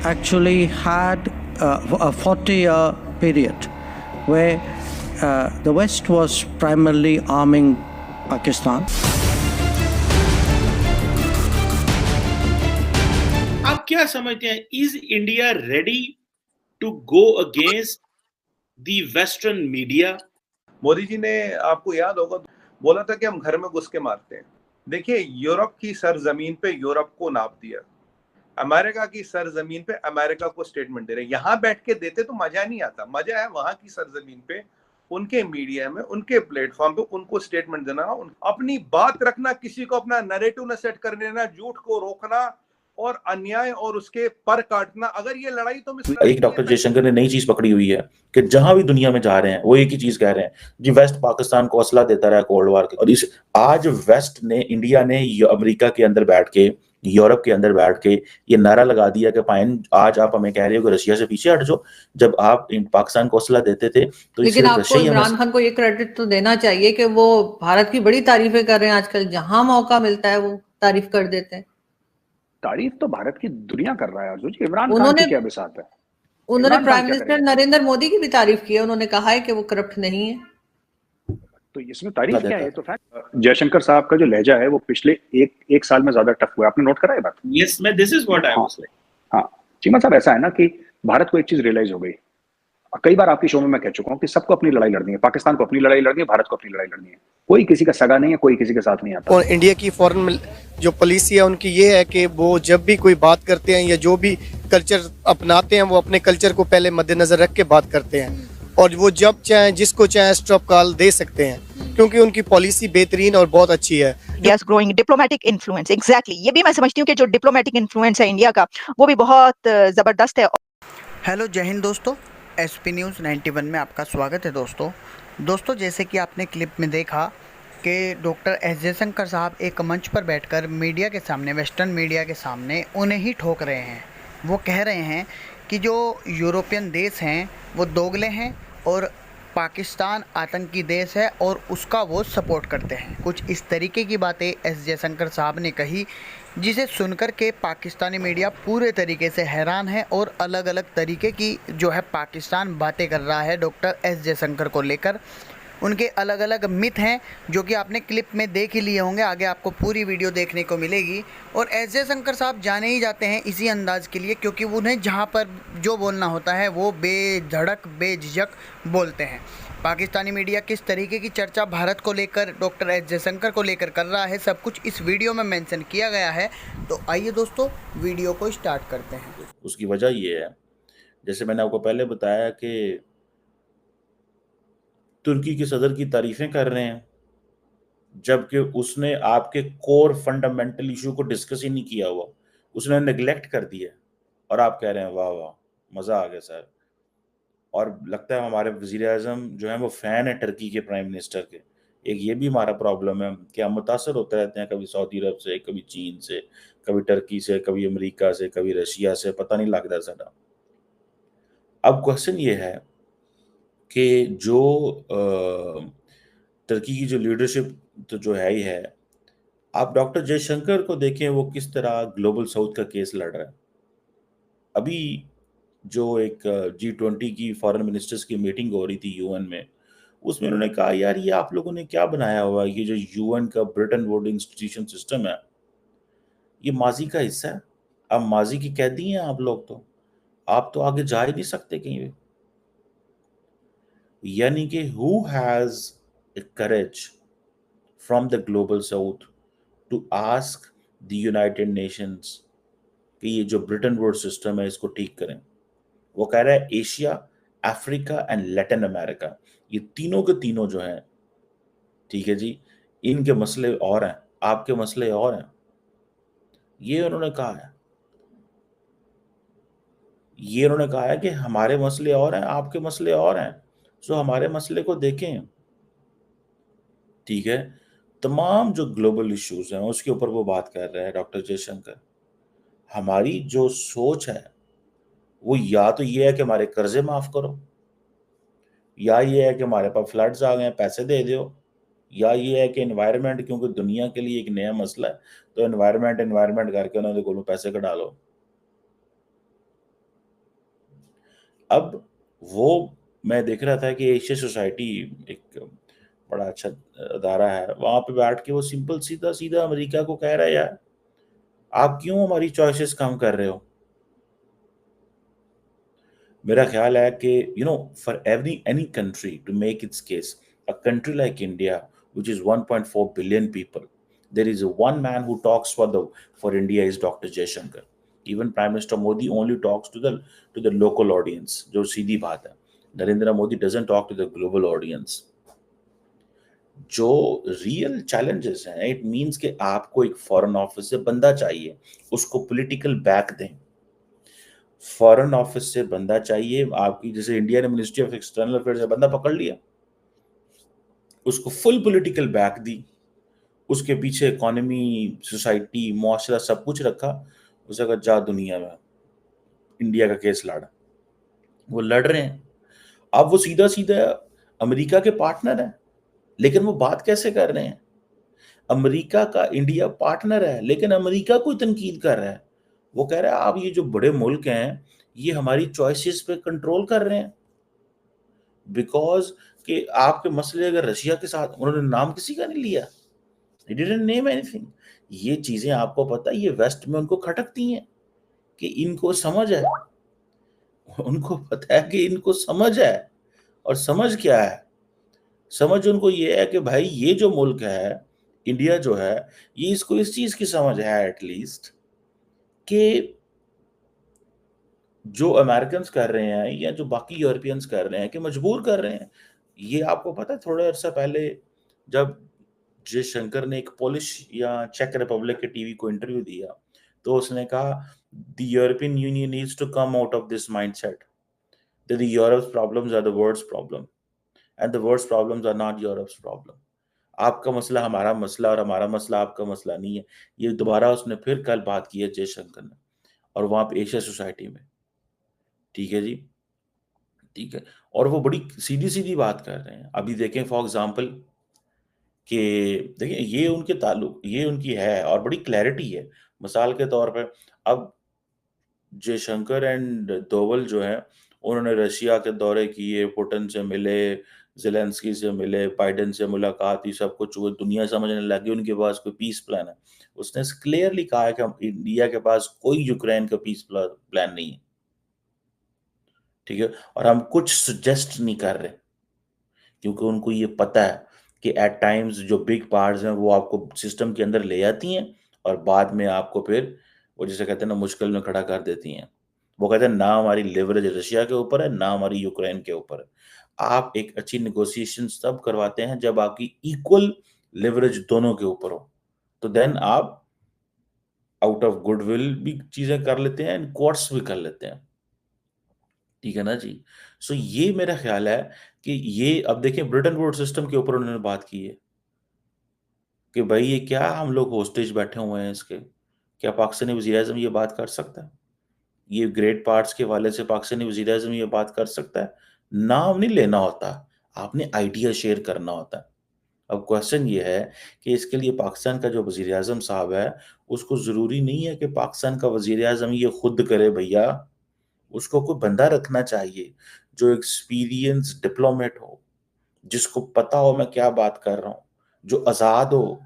actually had a 40-year period where the West was primarily arming Pakistan. आप क्या समझते हैं, is India ready to go against the western media? Modi ji ने, आपको याद होगा, बोला था कि हम घर में घुस के मारते हैं। देखिए, यूरोप की सरजमीन पे यूरोप को नाप दिया, अमेरिका की सरजमीन पे अमेरिका को स्टेटमेंट दे रहे। यहाँ बैठ के देते तो मजा नहीं आता, मजा है वहां की सरजमीन पे, उनके मीडिया में, उनके प्लेटफॉर्म पे उनको स्टेटमेंट देना, अपनी बात रखना, किसी को अपना नैरेटिव न सेट कर देना, झूठ को रोकना और अन्याय और उसके पर काटना। अगर ये लड़ाई तो एक डॉक्टर जयशंकर ने नई चीज पकड़ी हुई है कि जहां भी दुनिया में जा रहे हैं वो एक ही चीज कह रहे हैं जी, वेस्ट पाकिस्तान को असला देता रहा कोल्ड वार के। और इस आज वेस्ट ने, इंडिया ने अमेरिका के अंदर बैठ के, यूरोप के अंदर बैठ के ये नारा लगा दिया कि पाइन आज आप हमें कह रहे हो कि रशिया से पीछे हट जाओ, जब आप पाकिस्तान को असला देते थे तो लेकिन आपको इमरान खान को ये क्रेडिट तो देना चाहिए कि वो भारत की बड़ी तारीफें कर रहे हैं आजकल, जहां मौका मिलता है वो तारीफ कर देते हैं। तारीफ तो भारत की दुनिया कर रहा है अर्जुन जी, इमरान खान की क्या बिसात है? उन्होंने प्राइम मिनिस्टर नरेंद्र मोदी की भी तारीफ की है, उन्होंने कहा है कि वो करप्ट नहीं है। तो इसमें तारीफ क्या है? तो फैक्ट, जयशंकर साहब का जो लहजा है वो पिछले एक साल में ज्यादा टफ हुआ है। आपने नोट करा है बात? यस, मैं this is what I was like. हाँ चीमा साहब, ऐसा है ना कि भारत को एक चीज रियलाइज हो गई, कई बार आपकी शो में मैं कह चुका हूँ कि सबको अपनी लड़ाई लड़नी है, पाकिस्तान को अपनी लड़ाई लड़नी है, भारत को अपनी लड़ाई लड़नी है, कोई किसी का सगा नहीं है, कोई किसी के साथ नहीं आता। और इंडिया की फॉरेन जो पॉलिसी है उनकी ये है कि वो जब भी कोई बात करते हैं या जो भी कल्चर अपनाते हैं वो अपने कल्चर को पहले मद्देनजर रख के बात करते हैं, और वो जब चाहे जिसको चाहे स्टॉप कॉल दे सकते हैं, क्योंकि उनकी पॉलिसी बेहतरीन और बहुत अच्छी है। Yes, growing diplomatic influence, exactly, ये भी मैं समझती हूँ कि जो डिप्लोमेटिक इन्फ्लुएंस है इंडिया का वो भी बहुत जबरदस्त है। हेलो, जय हिंद दोस्तों, एसपी न्यूज़ 91 में आपका स्वागत है। दोस्तों जैसे कि आपने क्लिप में देखा कि डॉक्टर एस जयशंकर साहब एक मंच पर बैठकर मीडिया के सामने, वेस्टर्न मीडिया के सामने उन्हें ही ठोक रहे हैं। वो कह रहे हैं कि जो यूरोपियन देश हैं वो दोगले हैं और पाकिस्तान आतंकी देश है और उसका वो सपोर्ट करते हैं। कुछ इस तरीके की बातें एस जयशंकर साहब ने कही, जिसे सुनकर के पाकिस्तानी मीडिया पूरे तरीके से हैरान है और अलग अलग तरीके की जो है पाकिस्तान बातें कर रहा है डॉक्टर एस जयशंकर को लेकर। उनके अलग अलग मिथ हैं जो कि आपने क्लिप में देख ही लिए होंगे, आगे आपको पूरी वीडियो देखने को मिलेगी। और एस जयशंकर साहब जाने ही जाते हैं इसी अंदाज के लिए, क्योंकि उन्हें जहां पर जो बोलना होता है वो बेधड़क बेझिझक बोलते हैं। पाकिस्तानी मीडिया किस तरीके की चर्चा भारत को लेकर, डॉक्टर एस जयशंकर को लेकर कर रहा है, सब कुछ इस वीडियो में मेंशन किया गया है। तो आइए दोस्तों वीडियो को स्टार्ट करते हैं। उसकी वजह ये है, जैसे मैंने आपको पहले बताया कि तुर्की के सदर की तारीफें कर रहे हैं, जबकि उसने आपके कोर फंडामेंटल इशू को डिस्कस ही नहीं किया हुआ, उसने नेग्लेक्ट कर दिया, और आप कह रहे हैं वाह वाह मज़ा आ गया सर। और लगता है हमारे वज़ीर-ए-आज़म जो हैं वो फ़ैन है टर्की के प्राइम मिनिस्टर के। एक ये भी हमारा प्रॉब्लम है कि हम मुतासर होते रहते हैं, कभी सऊदी अरब से, कभी चीन से, कभी टर्की से, कभी अमेरिका से, कभी रशिया से, पता नहीं लगता साडा। अब क्वेश्चन ये है कि जो टर्की की जो लीडरशिप तो जो है ही है, आप डॉक्टर जयशंकर को देखें वो किस तरह ग्लोबल साउथ का केस लड़ रहा है। अभी जो एक G20 की फॉरेन मिनिस्टर्स की मीटिंग हो रही थी यूएन में, उसमें उन्होंने कहा यार ये आप लोगों ने क्या बनाया हुआ है, ये जो यूएन का ब्रिटेन वुड इंस्टीट्यूशन सिस्टम है ये माजी का हिस्सा है, अब माजी की कैदी हैं आप लोग, तो आप तो आगे जा ही नहीं सकते कहीं भी। यानी कि who has courage from the global south to ask the United Nations कि ये जो ब्रिटेन वुड सिस्टम है इसको ठीक करें। वो कह रहा है Asia, Africa and Latin America, ये तीनों के तीनों जो हैं, ठीक है जी, इनके मसले और हैं, आपके मसले और हैं, ये उन्होंने कहा है। ये उन्होंने कहा है कि हमारे मसले और हैं, आपके मसले और हैं, सो हमारे मसले को देखें, ठीक है। तमाम जो ग्लोबल इश्यूज हैं उसके ऊपर वो बात कर रहे हैं डॉक्टर जयशंकर। हमारी जो सोच है वो या तो ये है कि हमारे कर्जे माफ करो, या ये है कि हमारे पास फ्लड्स आ गए पैसे दे दो, या ये है कि एनवायरनमेंट, क्योंकि दुनिया के लिए एक नया मसला है, तो एनवायरनमेंट करके उन्होंने को पैसे का डालो। अब वो मैं देख रहा था कि एशिया सोसाइटी एक बड़ा अच्छा अदारा है, वहां पे बैठ के वो सिंपल सीधा सीधा अमेरिका को कह रहा है, यार आप क्यों हमारी चॉइसेस कम कर रहे हो। मेरा ख्याल है कि for every any country to make its case, a country like India which is 1.4 billion people, there is one man who talks for India is Dr. Jaishankar. Even Prime Minister Modi only talks to the local audience, जो सीधी बात है। Narendra Modi doesn't talk to the global audience. जो real challenges हैं, it means कि आपको एक foreign office से बंदा चाहिए, उसको पॉलिटिकल बैक दें। फॉरेन ऑफिस से बंदा चाहिए आपकी, जैसे इंडिया ने मिनिस्ट्री ऑफ एक्सटर्नल अफेयर्स से बंदा पकड़ लिया, उसको फुल पॉलिटिकल बैक दी, उसके पीछे इकोनॉमी, सोसाइटी, मुआशरा सब कुछ रखा, उसे कहा जा दुनिया में इंडिया का केस लड़। वो लड़ रहे हैं। अब वो सीधा सीधा अमेरिका के पार्टनर है, लेकिन वो बात कैसे कर रहे हैं? अमेरिका का इंडिया पार्टनर है, लेकिन अमेरिका को तनकीद कर रहा है। वो कह रहा है आप ये जो बड़े मुल्क हैं, ये हमारी चॉइसेस पे कंट्रोल कर रहे हैं, बिकॉज कि आपके मसले अगर रशिया के साथ, उन्होंने नाम किसी का नहीं लिया, He didn't name anything. ये चीजें आपको पता है, ये वेस्ट में उनको खटकती हैं कि इनको समझ है, उनको पता है कि इनको समझ है। और समझ क्या है? समझ उनको ये है कि भाई ये जो मुल्क है, इंडिया जो है, ये इसको इस चीज की समझ है एटलीस्ट कि जो अमेरिकन कर रहे हैं या जो बाकी यूरोपियंस कर रहे हैं, कि मजबूर कर रहे हैं। ये आपको पता है, थोड़ा अर्सा पहले जब जयशंकर ने एक पोलिश या चेक रिपब्लिक के टीवी को इंटरव्यू दिया, तो उसने कहा the European Union needs to come out of this mindset that the Europe's problems are the world's problems and the world's problems are not Europe's problems. आपका मसला हमारा मसला और हमारा मसला आपका मसला नहीं है। ये दोबारा उसने फिर कल बात की है जयशंकर ने, और वहां पे एशिया सोसाइटी में। ठीक है जी, ठीक है। और वो बड़ी सीधी सीधी बात कर रहे हैं। अभी देखें फॉर एग्जाम्पल कि देखिए ये उनके ताल्लुक, ये उनकी है और बड़ी क्लैरिटी है। मिसाल के तौर पे अब जयशंकर एंड दोवल जो है, उन्होंने रशिया के दौरे किए, पुतिन से मिले, ज़ेलेंस्की से मिले, बाइडेन से मुलाकात की, सब कुछ हुआ। दुनिया समझने लगी उनके पास कोई पीस प्लान है। उसने क्लियरली कहा है कि हम इंडिया के पास कोई यूक्रेन का पीस प्लान नहीं है, ठीक है। और हम कुछ सजेस्ट नहीं कर रहे, क्योंकि उनको ये पता है कि एट टाइम्स जो बिग पावर्स हैं वो आपको सिस्टम के अंदर ले आती हैं और बाद में आपको फिर वो जिसे कहते हैं ना मुश्किल में खड़ा कर देती हैं। वो कहते हैं ना हमारी लेवरेज रशिया के ऊपर है, ना हमारी यूक्रेन के ऊपर है। आप एक अच्छी नेगोशिएशन तब करवाते हैं जब आपकी इक्वल लेवरेज दोनों के ऊपर हो, तो देन आप आउट ऑफ गुडविल भी चीजें कर लेते हैं, एंड कोर्ट्स भी कर लेते हैं। ठीक है ना जी। सो ये मेरा ख्याल है कि ये अब देखें ब्रिटेन वुड्स सिस्टम के ऊपर उन्होंने बात की है कि भाई ये क्या हम लोग होस्टेज बैठे हुए हैं इसके, क्या पाकिस्तानी वज़ीर-ए-आज़म ये बात कर सकता है? ये ग्रेट पार्ट्स के हवाले से पाकिस्तानी वज़ीर-ए-आज़म ये बात कर सकता है? नाम नहीं लेना होता, आपने आइडिया शेयर करना होता है। अब क्वेश्चन ये है कि इसके लिए पाकिस्तान का जो वज़ीर-ए-आज़म साहब है, उसको ज़रूरी नहीं है कि पाकिस्तान का वज़ीर-ए-आज़म ये खुद करे भैया। उसको कोई बंदा रखना चाहिए जो एक्सपीरियंस डिप्लोमेट हो, जिसको पता हो मैं क्या बात कर रहा हूँ, जो आज़ाद हो,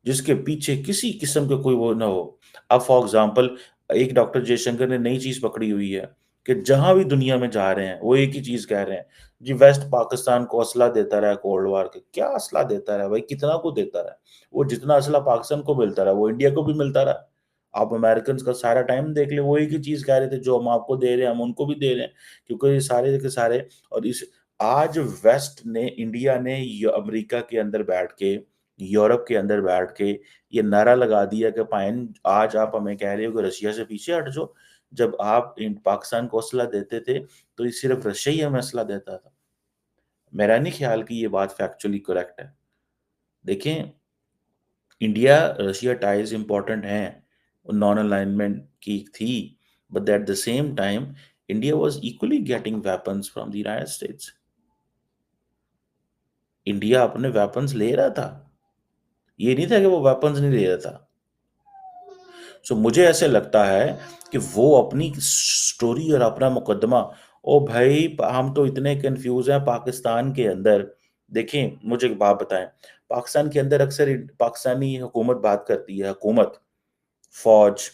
जिसके पीछे किसी किस्म का कोई वो ना हो। अब फॉर एग्जांपल एक डॉक्टर जयशंकर ने नई चीज़ पकड़ी हुई है कि जहाँ भी दुनिया में जा रहे हैं, वो एक ही चीज़ कह रहे हैं, जी वेस्ट पाकिस्तान को असला देता रहा कोल्ड वॉर के। क्या असला देता रहा भाई, कितना को देता रहा? वो जितना असला पाकिस्तान को मिलता रहा, वो इंडिया को भी मिलता रहा। आप अमेरिकन का सारा टाइम देख ले, वो एक ही चीज़ कह रहे थे, जो हम आपको दे रहे हैं हम उनको भी दे रहे हैं, क्योंकि ये सारे के सारे। और इस आज वेस्ट ने, इंडिया ने अमेरिका के अंदर बैठ के, यूरोप के अंदर बैठ के ये नारा लगा दिया कि पाइन आज आप हमें कह रहे हो कि रशिया से पीछे हट जाओ। जब आप पाकिस्तान को असला देते थे तो ये सिर्फ रशिया ही हमें असला देता था। मेरा नहीं ख्याल कि ये बात फैक्चुअली करेक्ट है। देखें, इंडिया रशिया टाइज इंपॉर्टेंट हैं, नॉन अलाइनमेंट की थी, but at the same time India was equally getting weapons from the United states. India अपने वेपन्स ले रहा था, ये नहीं था कि वो वेपन्स नहीं ले रहा था। सो मुझे ऐसे लगता है कि वो अपनी स्टोरी और अपना मुकदमा ओ भाई, हम तो इतने कंफ्यूज हैं पाकिस्तान के अंदर। देखें, मुझे एक बात बताएं, पाकिस्तान के अंदर अक्सर पाकिस्तानी हुकूमत बात करती है, हुकूमत, फौज,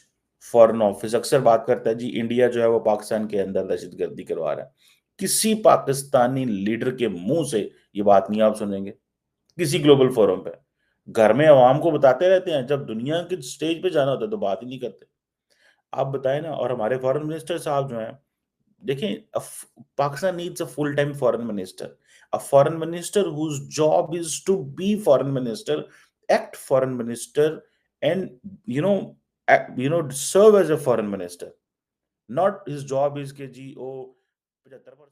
फॉरेन ऑफिस अक्सर बात करता है जी इंडिया जो है वो पाकिस्तान के अंदर दहशतगर्दी करवा रहा है। किसी पाकिस्तानी लीडर के मुंह से ये बात नहीं आप सुनेंगे किसी ग्लोबल फोरम पे। घर में अवाम को बताते रहते हैं, जब दुनिया के स्टेज पे जाना होता है तो बात ही नहीं करते। आप बताएं ना। और हमारे फॉरेन मिनिस्टर साहब जो हैं, देखें, Pakistan needs a full time foreign minister, a foreign minister whose job is to be foreign minister, act foreign minister, and serve as a foreign minister. Not his job is कि जी ओ 75%